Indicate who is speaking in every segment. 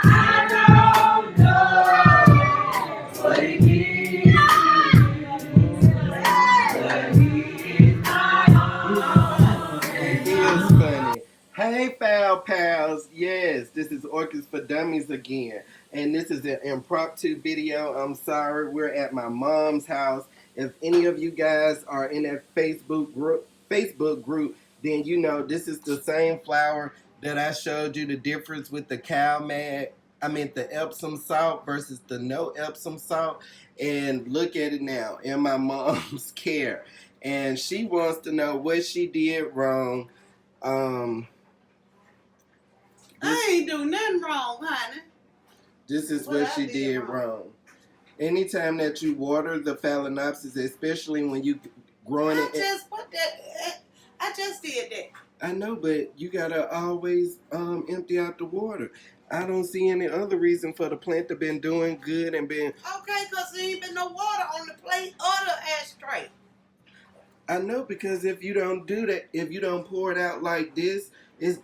Speaker 1: I don't know what it is, but he's my own.
Speaker 2: It is funny. Hey, foul pals. Yes, this is Orchids for Dummies again. And this is an impromptu video. I'm sorry, we're at my mom's house. If any of you guys are in that Facebook group, then you know this is the same flower that I showed you the difference with the the Epsom salt versus the no Epsom salt. And look at it now in my mom's care. And she wants to know what she did wrong.
Speaker 3: I ain't do nothing wrong, honey.
Speaker 2: This is what she did wrong. Anytime that you water the phalaenopsis, especially when you growing it.
Speaker 3: I just did that.
Speaker 2: I know, but you gotta always empty out the water. I don't see any other reason for the plant to been doing good and been.
Speaker 3: Okay, because there ain't been no water on the plate or the ashtray.
Speaker 2: I know, because if you don't do that, if you don't pour it out like this,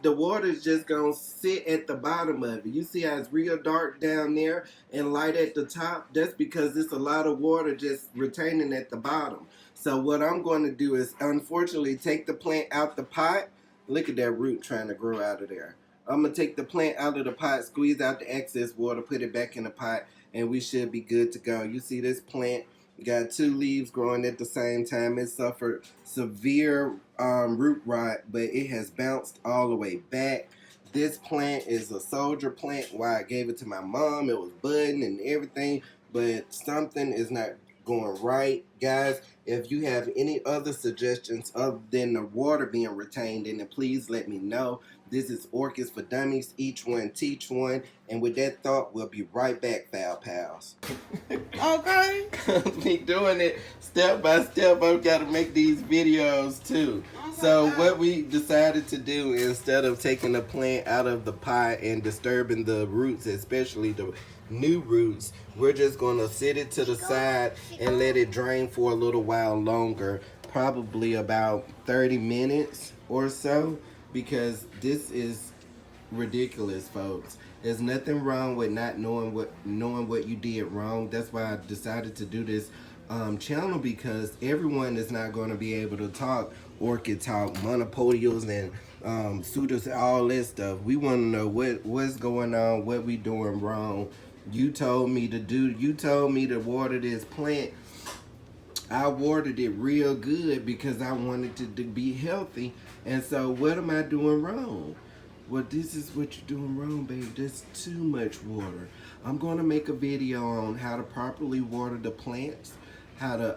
Speaker 2: the water's just gonna sit at the bottom of it. You see how it's real dark down there and light at the top? That's because it's a lot of water just retaining at the bottom. So what I'm going to do is, unfortunately, take the plant out the pot. Look at that root trying to grow out of there. I'm going to take the plant out of the pot, squeeze out the excess water, put it back in the pot, and we should be good to go. You see this plant got 2 leaves growing at the same time. It suffered severe root rot, but it has bounced all the way back. This plant is a soldier plant. Why I gave it to my mom, it was budding and everything, but something is not going right. Guys, if you have any other suggestions other than the water being retained in it, please let me know. This is Orchids for Dummies. Each one teach one. And with that thought, we'll be right back, foul pals.
Speaker 3: Okay.
Speaker 2: Me doing it step by step. I've got to make these videos too. So what we decided to do, instead of taking the plant out of the pot and disturbing the roots, especially the new roots, we're just going to sit it to the side and let it drain for a little while longer, probably about 30 minutes or so, because this is ridiculous, folks. There's nothing wrong with not knowing what you did wrong. That's why I decided to do this channel, because everyone is not going to be able to talk orchid talk, monopodials and pseudos, all that stuff. We want to know what's going on, what we doing wrong. You told me to water this plant. I watered it real good because I wanted it to be healthy. And so what am I doing wrong? Well, this is what you're doing wrong, baby. There's too much water. I'm going to make a video on how to properly water the plants, how to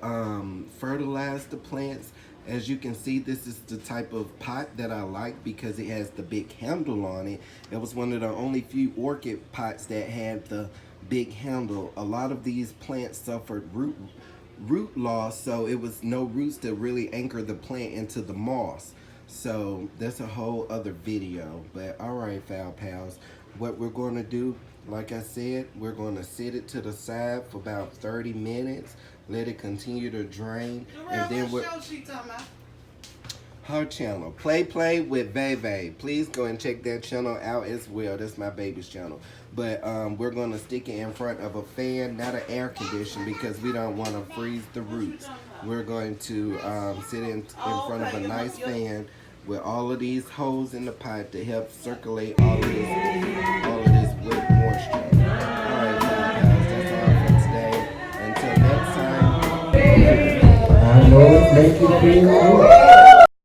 Speaker 2: fertilize the plants. As you can see, this is the type of pot that I like because it has the big handle on it. It was one of the only few orchid pots that had the big handle. A lot of these plants suffered root loss, so it was no roots to really anchor the plant into the moss. So that's a whole other video. But all right, foul pals, what we're going to do, like I said, we're going to sit it to the side for about 30 minutes, let it continue to drain, and then we're her channel, Play with Veve. Please go and check that channel out as well. That's my baby's channel. But we're going to stick it in front of a fan, not an air conditioner, because we don't want to freeze the roots. We're going to sit in front of a nice fan with all of these holes in the pot to help circulate all of this wet moisture. Alright, guys, that's all for today. Until next time.
Speaker 1: I know it makes you feel good.